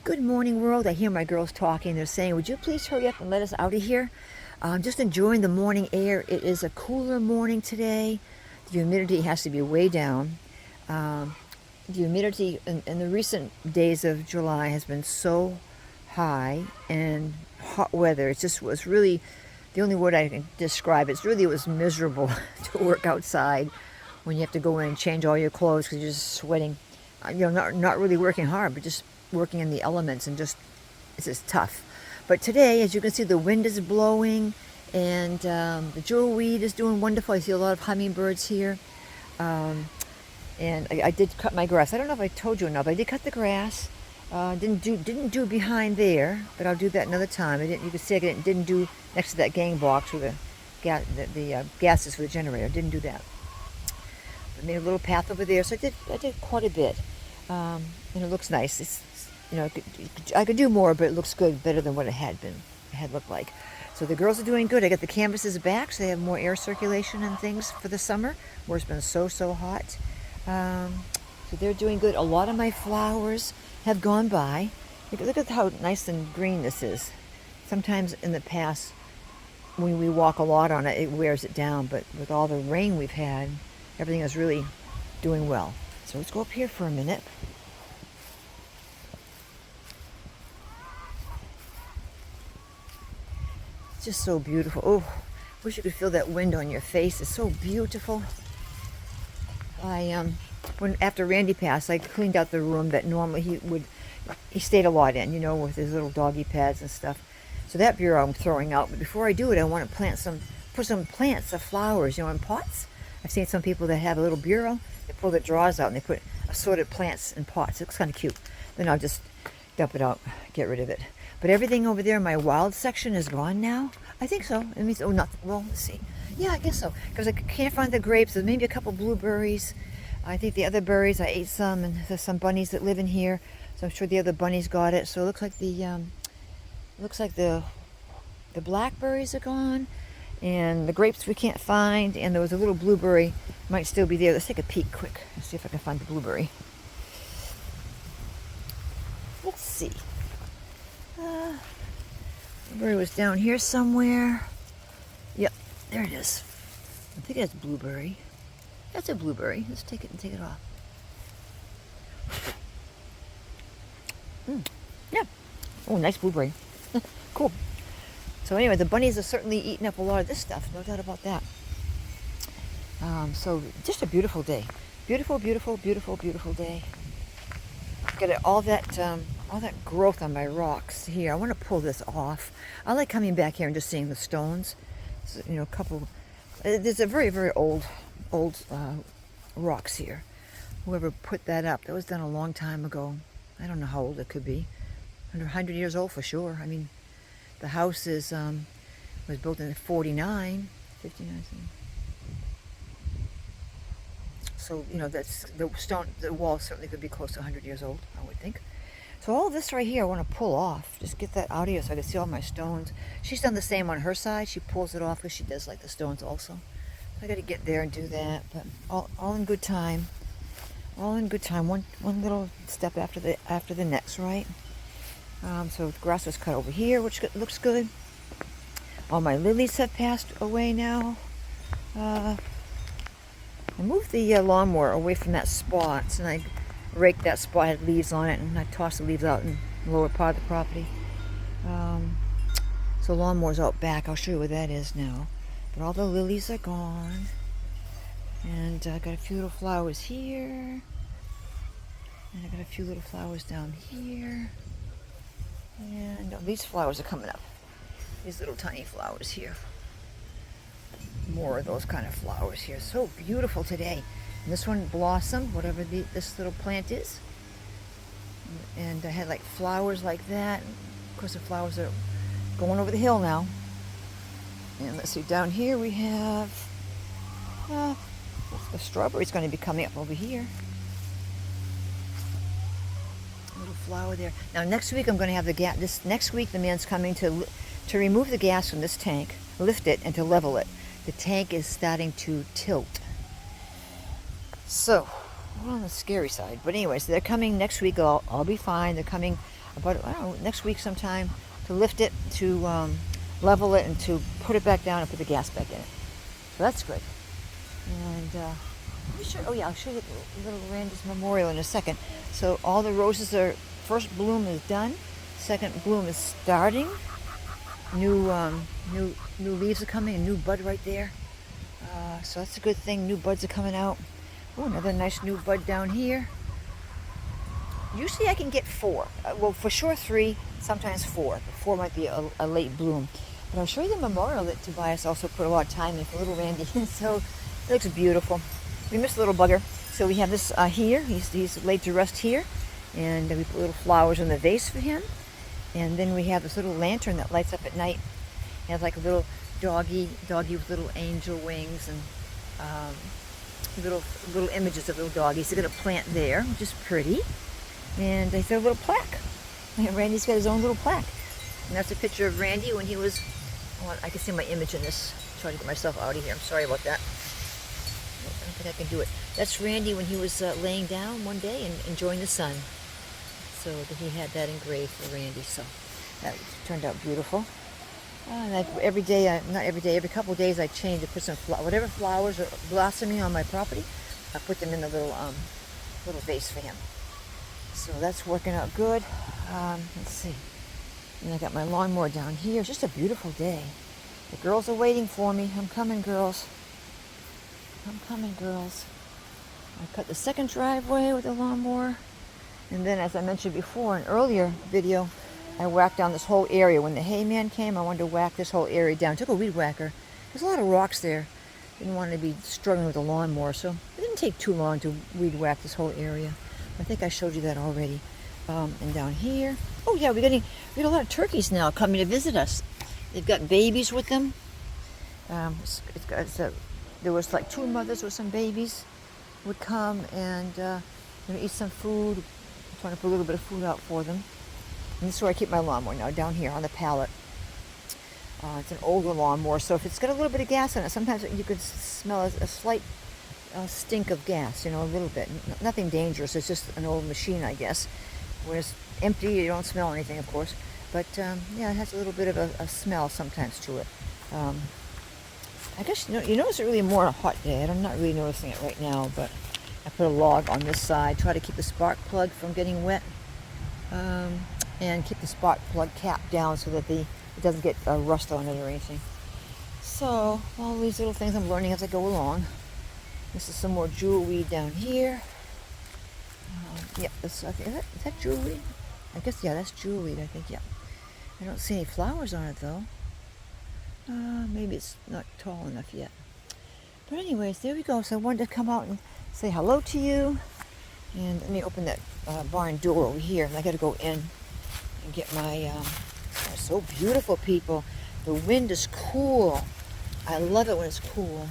Good morning, world. I hear my girls talking. They're saying, would you please hurry up and let us out of here? I'm just enjoying the morning air. It is a cooler morning today. The humidity has to be way down. Um, the humidity in the recent days of July has been so high, and hot weather. It just was really the only word I can describe. It was miserable to work outside when you have to go in and change all your clothes because you're just sweating. Not really working hard, but just working in the elements, and just it's just tough. But today, as you can see, the wind is blowing, and the jewelweed is doing wonderful. I see a lot of hummingbirds here. Um, and I did cut my grass. I don't know if I told you enough. I did cut the grass. Didn't do behind there, but I'll do that another time. You can see I didn't do next to that gang box with the gases for the generator. Didn't do that. I made a little path over there, so I did quite a bit, and it looks nice. I could do more, but it looks good, better than what it had looked like. So the girls are doing good. I got the canvases back, so they have more air circulation and things for the summer, where it's been so hot. So they're doing good. A lot of my flowers have gone by. Look at how nice and green this is. Sometimes in the past, when we walk a lot on it, it wears it down. But with all the rain we've had, everything is really doing well. So let's go up here for a minute. It's just so beautiful. Oh, wish you could feel that wind on your face. It's so beautiful. After Randy passed, I cleaned out the room that normally he stayed a lot in, with his little doggy pads and stuff. So that bureau I'm throwing out. But before I do it, I want to put some plants of flowers, in pots. I've seen some people that have a little bureau. They pull the drawers out and they put assorted plants in pots. It looks kind of cute. Then I'll just dump it out, get rid of it. But everything over there in my wild section is gone now. I think so. It means, well, let's see. Yeah, I guess so. Because I can't find the grapes. There's maybe a couple blueberries. I think the other berries, I ate some, and there's some bunnies that live in here. So I'm sure the other bunnies got it. So it looks like the blackberries are gone, and the grapes we can't find, and there was a little blueberry might still be there. Let's take a peek quick. Let's see if I can find the blueberry. Let's see. Blueberry was down here somewhere. Yep, there it is. I think that's blueberry. That's a blueberry. Let's take it and take it off. Yeah. Oh, nice blueberry. Cool. So anyway, the bunnies are certainly eating up a lot of this stuff. No doubt about that. So just a beautiful day. Beautiful, beautiful, beautiful, beautiful day. Got all that growth on my rocks here. I want to pull this off. I like coming back here and just seeing the stones. So, there's a very, very old rocks here. Whoever put that up, that was done a long time ago. I don't know how old it could be. 100 years old for sure. I mean, the house was built in 59. So, that's the wall certainly could be close to 100 years old, I would think. So all this right here I want to pull off. Just get that out of here so I can see all my stones. She's done the same on her side. She pulls it off because she does like the stones also. I got to get there and do that, but all in good time. All in good time. One little step after the next, right? So the grass was cut over here, which looks good. All my lilies have passed away now. I moved the lawnmower away from that spot, and I raked that spot, had leaves on it, and I tossed the leaves out in the lower part of the property. So lawnmower's out back. I'll show you where that is now. But all the lilies are gone. And I got a few little flowers here. And I got a few little flowers down here. And these flowers are coming up. These little tiny flowers here. More of those kind of flowers here. So beautiful today. And this one blossomed, whatever this little plant is. And I had like flowers like that. And of course the flowers are going over the hill now. And let's see, down here we have the strawberry's going to be coming up over here. A little flower there. Now next week I'm going to have next week the man's coming to remove the gas from this tank, lift it, and to level it. The tank is starting to tilt. So well, on the scary side. But anyways, they're coming next week. I'll be fine. They're coming about, I don't know, next week sometime to lift it, to level it, and to put it back down and put the gas back in it. So that's good. And oh yeah, I'll show you little Randy's memorial in a second. So all the roses are, first bloom is done, second bloom is starting. New leaves are coming, a new bud right there. So that's a good thing. New buds are coming out. Oh, another nice new bud down here. Usually I can get 4. Well, for sure 3, sometimes 4. 4 might be a late bloom. But I'll show you the memorial that Tobias also put a lot of time in for little Randy. So it looks beautiful. We missed the little bugger. So we have this here. He's laid to rest here. And we put little flowers in the vase for him. And then we have this little lantern that lights up at night. It has like a little doggy with little angel wings and little images of little doggies. They're going to plant there, which is pretty. And they got a little plaque. And Randy's got his own little plaque. And that's a picture of Randy when he was, well, I can see my image in this. I'm trying to get myself out of here. I'm sorry about that. I don't think I can do it. That's Randy when he was laying down one day and enjoying the sun. So he had that engraved for Randy. So that turned out beautiful. And every day, not every day, every couple of days I change to put some whatever flowers are blossoming on my property, I put them in the little vase for him. So that's working out good. Let's see. And I got my lawnmower down here. It's just a beautiful day. The girls are waiting for me. I'm coming, girls. I'm coming, girls. I cut the second driveway with the lawnmower. And then, as I mentioned before in an earlier video, I whacked down this whole area. When the hay man came, I wanted to whack this whole area down. Took a weed whacker. There's a lot of rocks there. Didn't want to be struggling with the lawnmower, so it didn't take too long to weed whack this whole area. I think I showed you that already. And down here, oh yeah, we got a lot of turkeys now coming to visit us. They've got babies with them. There was like 2 mothers with some babies would come and eat some food. I'm trying to put a little bit of food out for them. And this is where I keep my lawnmower now, down here on the pallet. It's an older lawnmower, so if it's got a little bit of gas in it, sometimes you could smell a slight stink of gas, a little bit. Nothing dangerous, it's just an old machine, I guess. When it's empty, you don't smell anything, of course. But, yeah, it has a little bit of a smell sometimes to it. I guess, you notice it really more on a hot day. I'm not really noticing it right now, but I put a log on this side, try to keep the spark plug from getting wet. And keep the spark plug cap down so that it doesn't get rust on it or anything. So, all these little things I'm learning as I go along. This is some more jewelweed down here. Yeah, is that jewelweed? I guess, yeah, that's jewelweed, I think, yeah. I don't see any flowers on it, though. Maybe it's not tall enough yet. But anyways, there we go. So I wanted to come out and say hello to you. And let me open that barn door over here. And I got to go in and get my, it's so beautiful, people. The wind is cool. I love it when it's cool.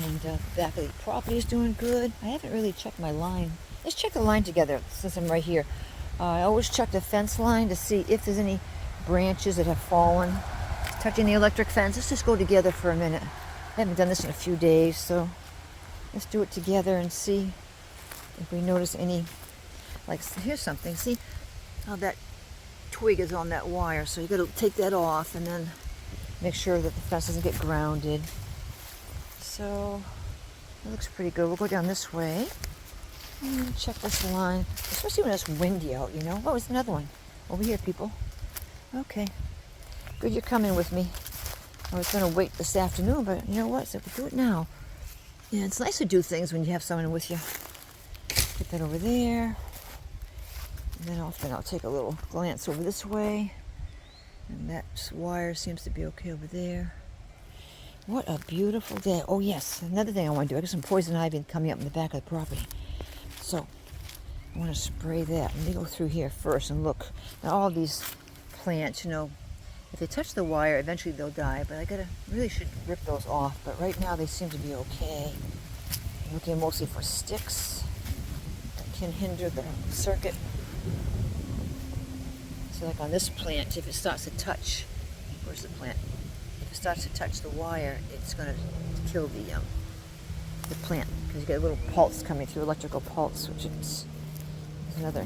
And the back of the property is doing good. I haven't really checked my line. Let's check the line together since I'm right here. I always check the fence line to see if there's any branches that have fallen touching the electric fence. Let's just go together for a minute. I haven't done this in a few days, so let's do it together and see if we notice any, like, here's something. See how that twig is on that wire, so you got to take that off and then make sure that the fence doesn't get grounded. So it looks pretty good. We'll go down this way and check this line, especially when it's windy out, Oh, it's another one over here, people. Okay, good, you're coming with me. I was going to wait this afternoon, but you know what, so we'll do it now. Yeah, it's nice to do things when you have someone with you. Put that over there. And then I'll take a little glance over this way. And that wire seems to be okay over there. What a beautiful day. Oh yes, another thing I want to do. I got some poison ivy coming up in the back of the property. So I want to spray that. Let me go through here first and look. Now all these plants, if they touch the wire, eventually they'll die. But I really should rip those off. But right now they seem to be okay. I'm looking mostly for sticks that can hinder the circuit. So like on this plant, if it starts to touch, where's the plant? If it starts to touch the wire, it's going to kill the plant because you get a little pulse coming through, electrical pulse, which is there's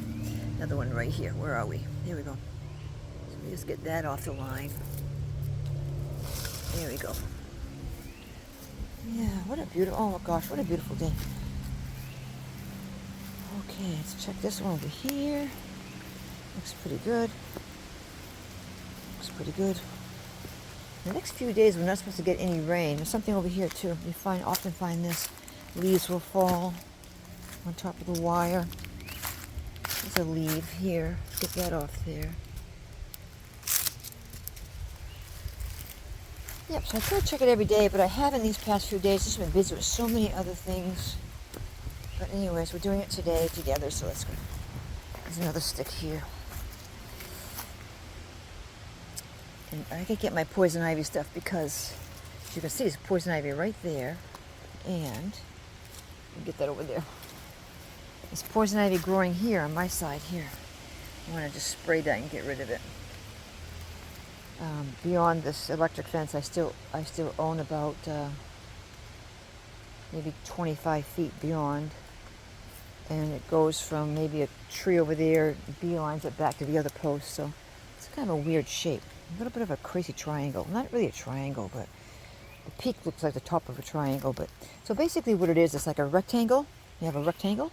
another one right here. Where are we? Here we go. So we just get that off the line. There we go. Yeah, what a beautiful, oh my gosh, what a beautiful day. Okay, let's check this one over here. Looks pretty good. Looks pretty good. The next few days we're not supposed to get any rain. There's something over here too. You often find this. Leaves will fall on top of the wire. There's a leaf here. Get that off there. Yep, so I try to check it every day, but I haven't these past few days. Just been busy with so many other things. But anyways, we're doing it today together, so that's good. There's another stick here. And I can get my poison ivy stuff because, as you can see, there's poison ivy right there. And get that over there. There's poison ivy growing here on my side here. I want to just spray that and get rid of it. Beyond this electric fence, I still own about maybe 25 feet beyond, and it goes from maybe a tree over there, beelines it back to the other post. So it's kind of a weird shape, a little bit of a crazy triangle. Not really a triangle, but the peak looks like the top of a triangle. But so basically, what it is, it's like a rectangle. You have a rectangle,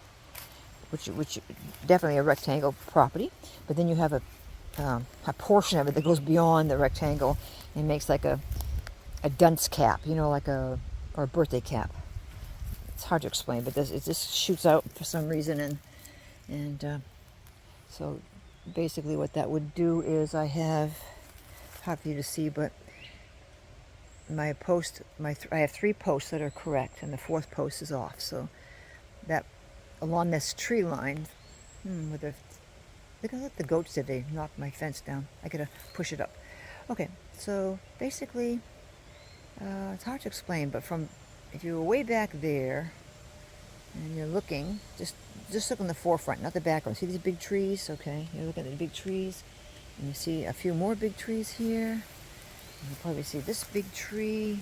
which definitely a rectangle property, but then you have a portion of it that goes beyond the rectangle and makes like a dunce cap, you know, like or a birthday cap. It's hard to explain, but it just shoots out for some reason, and so basically what that would do is I have, hard for you to see, but my post, I have 3 posts that are correct, and the 4th post is off. So that along this tree line, look at what the goats did. They knocked my fence down. I gotta push it up. Okay, so basically, it's hard to explain, but if you were way back there and you're looking, just look in the forefront, not the background. See these big trees? Okay, you're looking at the big trees, and you see a few more big trees here. You'll probably see this big tree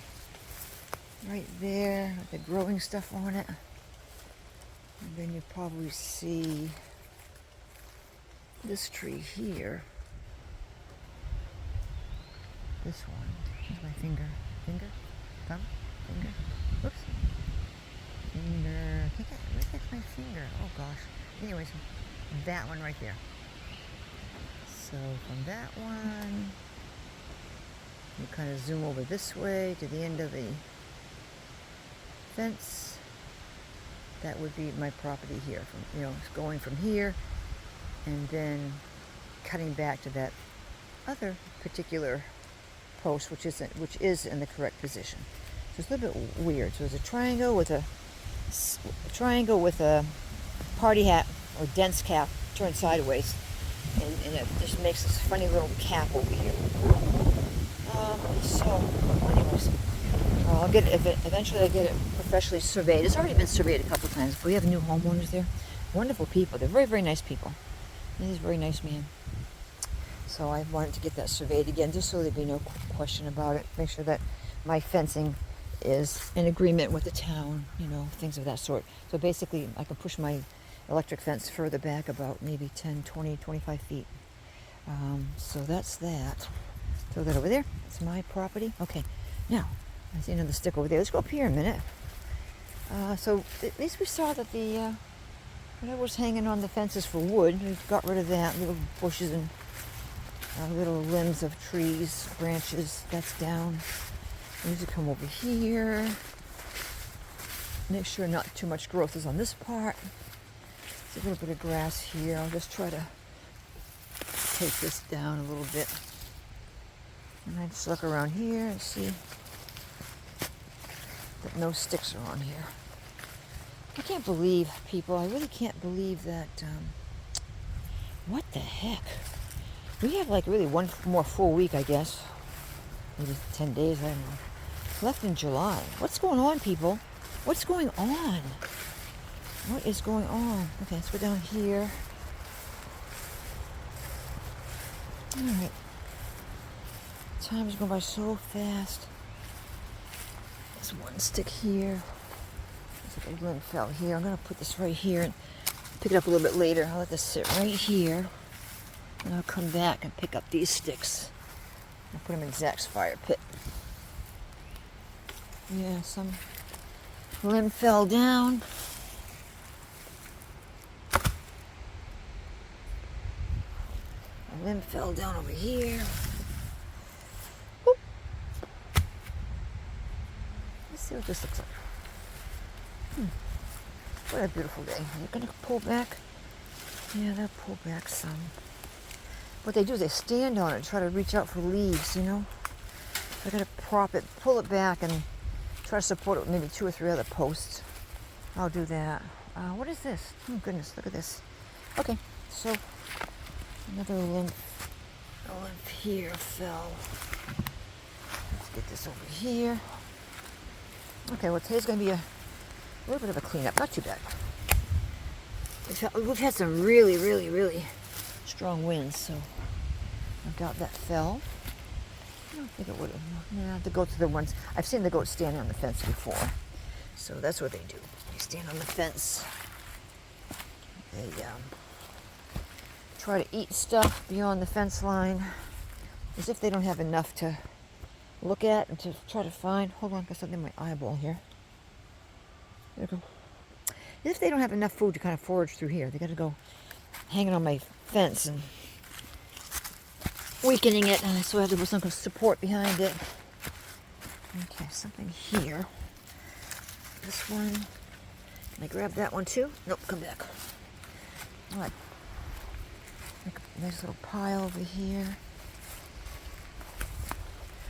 right there with the growing stuff on it. And then you probably see this tree here. This one. Here's my finger. Finger? Thumb? Finger? Whoops. Finger. Where gets my finger? Oh gosh. Anyways, that one right there. So from that one, you kind of zoom over this way to the end of the fence. That would be my property here. Going from here and then cutting back to that other particular post, which is in the correct position. So it's a little bit weird. So there's a triangle with a party hat or dense cap turned sideways, and it just makes this funny little cap over here. So anyways, I'll get it eventually. I get it professionally surveyed. It's already been surveyed a couple times, but we have new homeowners there. Wonderful people. They're very, very nice people. And he's a very nice man. So I wanted to get that surveyed again, just so there'd be no question about it. Make sure that my fencing is in agreement with the town, things of that sort. So basically, I can push my electric fence further back about maybe 10, 20, 25 feet. So that's that. Throw that over there. It's my property. Okay. Now, I see another stick over there. Let's go up here a minute. So at least we saw that the whatever was hanging on the fences for wood, we got rid of that. Little bushes and little limbs of trees, branches, that's down. I need to come over here. Make sure not too much growth is on this part. There's a little bit of grass here. I'll just try to take this down a little bit. And I just look around here and see that no sticks are on here. I can't believe, people, I really can't believe that, what the heck? We have like really one more full week, I guess. Maybe 10 days, I don't know. Left in July. What's going on, people? What's going on? What is going on? Okay, let's go down here. All right. Time is going by so fast. There's one stick here. Looks like a limb fell here. I'm going to put this right here and pick it up a little bit later. I'll let this sit right here. And I'll come back and pick up these sticks. I'll put them in Zach's fire pit. Yeah, some limb fell down. A limb fell down over here. Whoop. Let's see what this looks like. What a beautiful day. You're going to pull back? Yeah, they'll pull back some. What they do is they stand on it and try to reach out for leaves, you know? They're going to prop it, pull it back, and try to support it with maybe 2 or 3 other posts. I'll do that. What is this? Oh, goodness, look at this. Okay, so another lymph here fell. Let's get this over here. Okay, well, today's going to be a little bit of a cleanup. Not too bad. We've had some really, really, really strong winds, so I doubt that fell. I don't think it would have. Yeah, the goats are the ones. I've seen the goats standing on the fence before. So that's what they do. They stand on the fence. They try to eat stuff beyond the fence line, as if they don't have enough to look at and to try to find. Hold on, I got something in my eyeball here. There we go. As if they don't have enough food to kind of forage through here. They got to go hanging on my fence and weakening it, so I have to put some support behind it. Okay, something here. This one. Can I grab that one too? Nope, come back. All right. Make a nice little pile over here.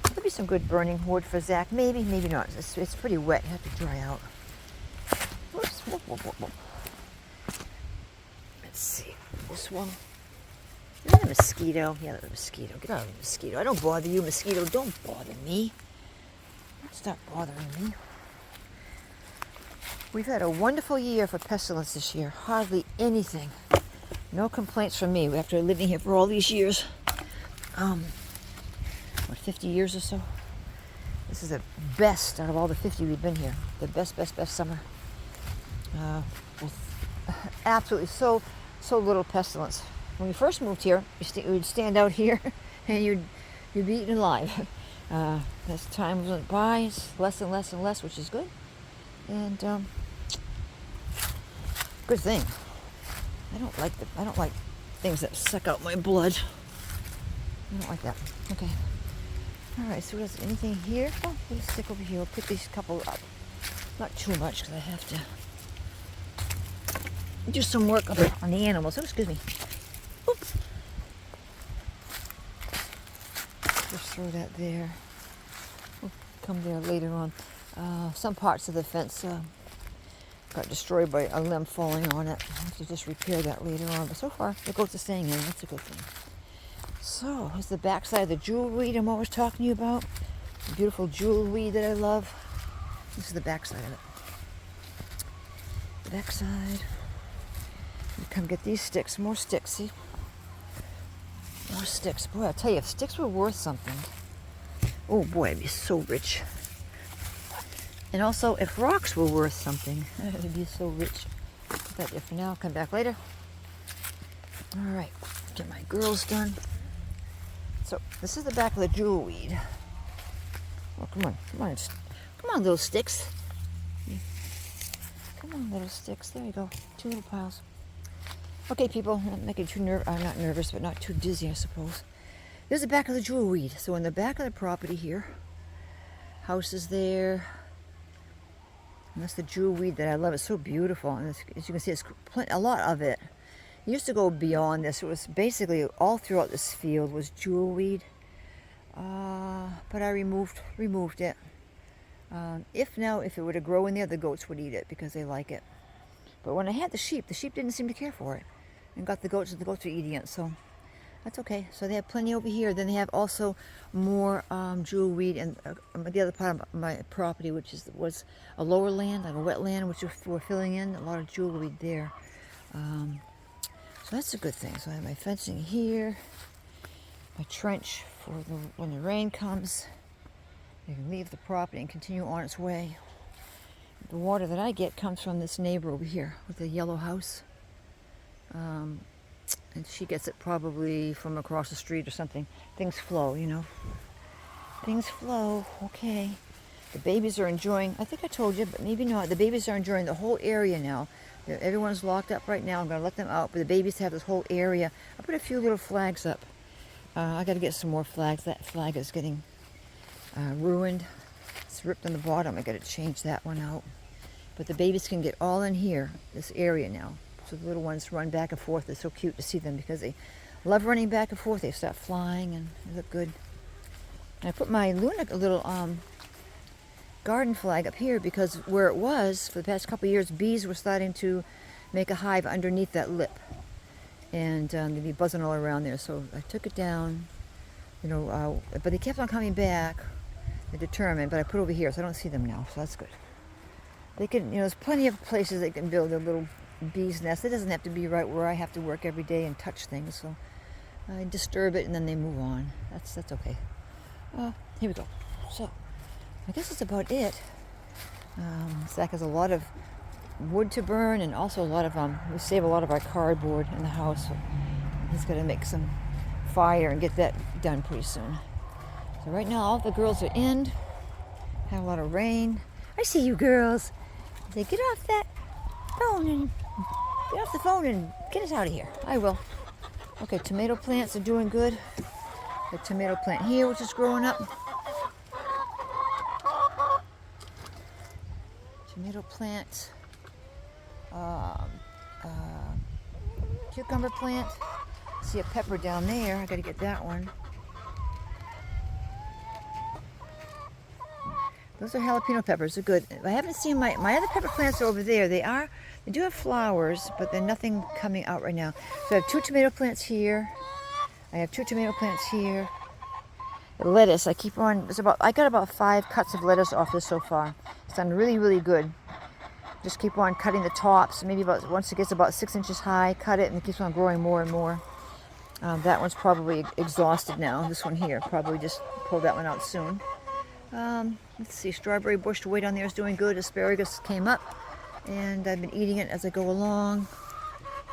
There'll be some good burning wood for Zach. Maybe, maybe not. It's pretty wet. You have to dry out. Whoops. Whoop, whoop, whoop, whoop. Let's see. This one. Is that a mosquito? Yeah, that's a mosquito. Get out of the mosquito. I don't bother you, mosquito. Don't bother me. Stop bothering me. We've had a wonderful year for pestilence this year. Hardly anything. No complaints from me after living here for all these years. 50 years or so? This is the best out of all the 50 we've been here. The best summer. With absolutely so little pestilence. When we first moved here, we'd stand out here and you'd be eaten alive. As time went by, it's less and less and less, which is good. And good thing. I don't like things that suck out my blood. I don't like that. Okay. All right. So there's anything here? Oh, let's stick over here. I'll pick these couple up. Not too much because I have to do some work on the animals. Oh, excuse me. Oops. Just throw that there. We'll come there later on. Some parts of the fence got destroyed by a limb falling on it. I have to just repair that later on. But so far, the goats are staying in. That's a good thing. So, here's the backside of the jewelweed I'm always talking to you about. The beautiful jewelweed that I love. This is the backside of it. The backside. You come get these sticks. More sticks, see? More sticks. Boy, I'll tell you, if sticks were worth something, oh boy, I'd be so rich. And also, if rocks were worth something, I'd be so rich. Put that there for now. Come back later. All right, get my girls done. So this is the back of the jewelweed. Oh, come on, little sticks. Come on, little sticks. There you go. 2 little piles. Okay, people, I'm not making not nervous, but not too dizzy, I suppose. There's the back of the jewelweed. So in the back of the property here, house is there. And that's the jewelweed that I love. It's so beautiful, and as you can see, it's a lot of it. It used to go beyond this. It was basically all throughout this field was jewelweed, but I removed it. If it were to grow in there, the goats would eat it because they like it. But when I had the sheep didn't seem to care for it, and got the goats, and the goats were eating it. So that's okay. So they have plenty over here. Then they have also more jewelweed and the other part of my property, which was a lower land, like a wetland, which we're filling in. A lot of jewelweed there. So that's a good thing. So I have my fencing here, my trench for when the rain comes. You can leave the property and continue on its way. the water that I get comes from this neighbor over here with the yellow house. And she gets it probably from across the street or something. Things flow, you know. Things flow. Okay. The babies are enjoying, I think I told you, but maybe not. The babies are enjoying the whole area now. Everyone's locked up right now. I'm going to let them out, but the babies have this whole area. I put a few little flags up. I got to get some more flags. That flag is getting ruined. It's ripped on the bottom. I got to change that one out. But the babies can get all in here, this area now. So the little ones run back and forth. It's so cute to see them because they love running back and forth. They start flying and they look good. And I put my little garden flag up here because where it was for the past couple of years, bees were starting to make a hive underneath that lip. And they'd be buzzing all around there. So I took it down, you know, but they kept on coming back. They're determined, but I put it over here so I don't see them now, so that's good. They can, you know, there's plenty of places they can build their little bee's nest. It doesn't have to be right where I have to work every day and touch things, so I disturb it and then they move on. That's okay. Here we go. So I guess that's about it. Zach has a lot of wood to burn and also a lot of, we save a lot of our cardboard in the house, so he's got to make some fire and get that done pretty soon. So right now all the girls are in. Had a lot of rain. I see you girls. They get off that phone and get off the phone and get us out of here. I will. Okay, tomato plants are doing good. The tomato plant here, which is growing up. Tomato plant. Cucumber plant. See a pepper down there. I got to get that one. Those are jalapeno peppers. They're good. I haven't seen my other pepper plants are over there. They do have flowers, but there's nothing coming out right now. So I have 2 tomato plants here. I have 2 tomato plants here. The lettuce, I got about 5 cuts of lettuce off this so far. It's done really, really good. Just keep on cutting the tops. Maybe once it gets about 6 inches high, cut it, and it keeps on growing more and more. That one's probably exhausted now. This one here, probably just pull that one out soon. Let's see, strawberry bush way down there is doing good. Asparagus came up, and I've been eating it as I go along.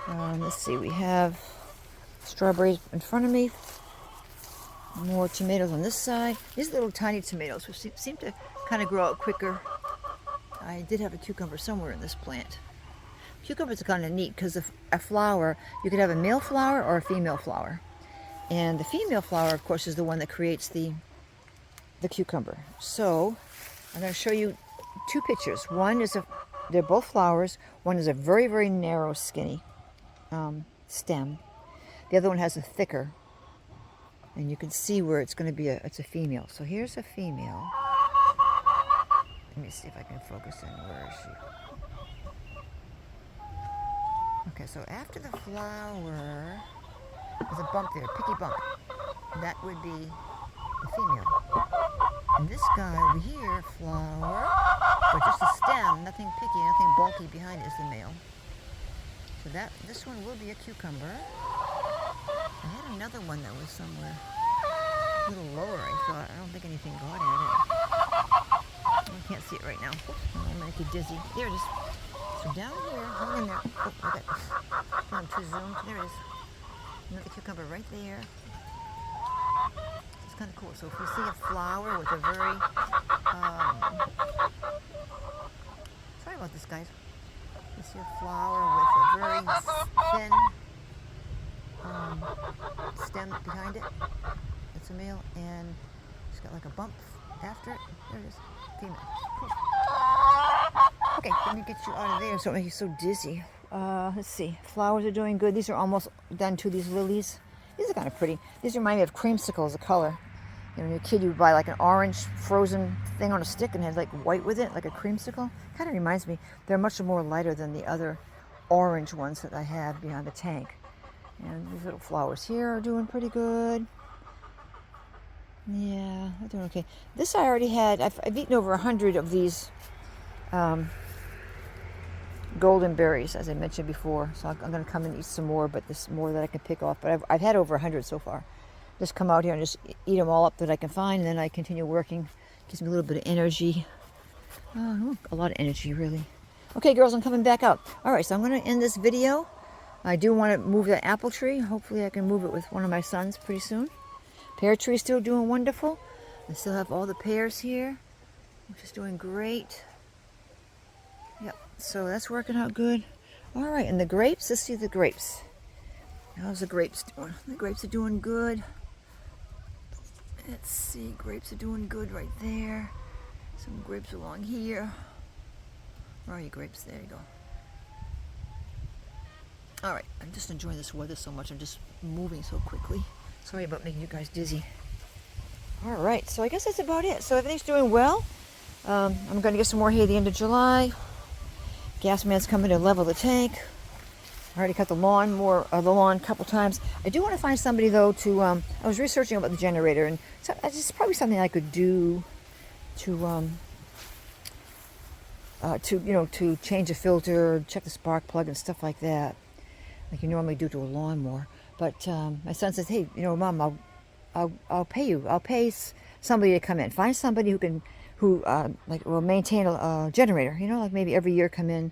Let's see, we have strawberries in front of me. More tomatoes on this side. These little tiny tomatoes, which seem to kind of grow out quicker. I did have a cucumber somewhere in this plant. Cucumbers are kind of neat because a flower, you could have a male flower or a female flower. And the female flower, of course, is the one that creates the cucumber. So I'm going to show you 2 pictures. One is they're both flowers. One is a very, very narrow, skinny stem. The other one has a thicker, and you can see where it's going to be it's a female. So here's a female. Let me see if I can focus in. Where is she? Okay, so after the flower, there's a bump there, picky bump. That would be the female. And this guy over here, flower, but just a stem, nothing picky, nothing bulky behind it, is the male. So this one will be a cucumber. I had another one that was somewhere a little lower, I thought. I don't think anything got at it. I can't see it right now. I'll make you dizzy. There it is. So down here, hang in there. Oh, okay. I'm too zoomed. There it is. Another cucumber right there. It's kind of cool. So if you see a flower with a very, sorry about this, guys. You see a flower with a very thin stem behind it. It's a male, and it's got like a bump after it. There it is. Female. Cool. Okay, let me get you out of there so it makes you so dizzy. Let's see. Flowers are doing good. These are almost done too, these lilies. These are kind of pretty. These remind me of creamsicles, the color. You know, when you're a kid, you would buy like an orange frozen thing on a stick and had like white with it, like a creamsicle. Kind of reminds me. They're much more lighter than the other orange ones that I have behind the tank. And these little flowers here are doing pretty good. Yeah, they're doing okay. This I already had. I've eaten over 100 of these golden berries, as I mentioned before. So I'm going to come and eat some more, but there's more that I can pick off. But I've had over 100 so far. Just come out here and just eat them all up that I can find, and then I continue working. Gives me a little bit of energy. A lot of energy, really. Okay, girls, I'm coming back out. All right, so I'm going to end this video. I do want to move the apple tree. Hopefully I can move it with one of my sons pretty soon. Pear tree is still doing wonderful. I still have all the pears here, which is doing great. Yep, so that's working out good. All right, and the grapes, let's see the grapes. How's the grapes doing? The grapes are doing good. Let's see, grapes are doing good right there. Some grapes along here. Where are you, grapes? There you go. All right, I'm just enjoying this weather so much. I'm just moving so quickly. Sorry about making you guys dizzy. All right, so I guess that's about it. So everything's doing well. I'm going to get some more hay at the end of July. Gas man's coming to level the tank. I already cut the lawn a couple times. I do want to find somebody though to. I was researching about the generator, and so it's probably something I could do to to change a filter, check the spark plug, and stuff like that, like you normally do to a lawnmower. But my son says, "Hey, Mom, I'll pay you. I'll pay somebody to come in. Find somebody who will maintain a generator. Like maybe every year come in."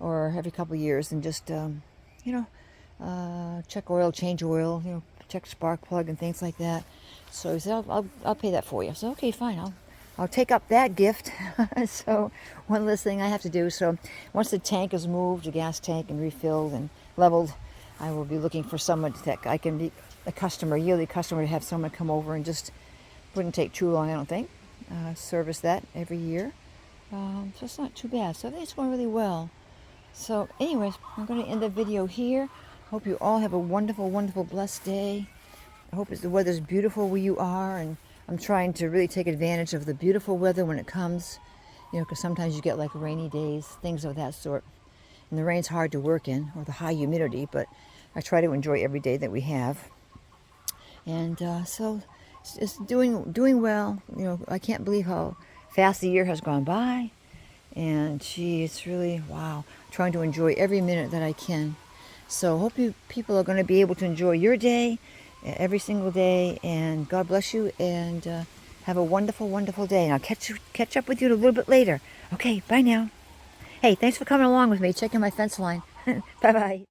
Or every couple of years, and just check oil, change oil, check spark plug and things like that. So he said, I'll pay that for you. So okay, fine, I'll take up that gift. So one less thing I have to do. So once the tank is moved, the gas tank, and refilled and leveled, I will be looking for someone that I can be a yearly customer, to have someone come over, and just wouldn't take too long, I don't think. Service that every year. So it's not too bad. So I think it's going really well. So anyways, I'm going to end the video here. Hope you all have a wonderful, wonderful, blessed day. I hope the weather's beautiful where you are, and I'm trying to really take advantage of the beautiful weather when it comes, because sometimes you get like rainy days, things of that sort. And the rain's hard to work in, or the high humidity, but I try to enjoy every day that we have. And so it's doing well. I can't believe how fast the year has gone by. And it's really, wow, trying to enjoy every minute that I can. So hope you people are going to be able to enjoy your day, every single day, and God bless you, and have a wonderful, wonderful day. And I'll catch up with you a little bit later. Okay, bye now. Hey, thanks for coming along with me, checking my fence line. Bye-bye.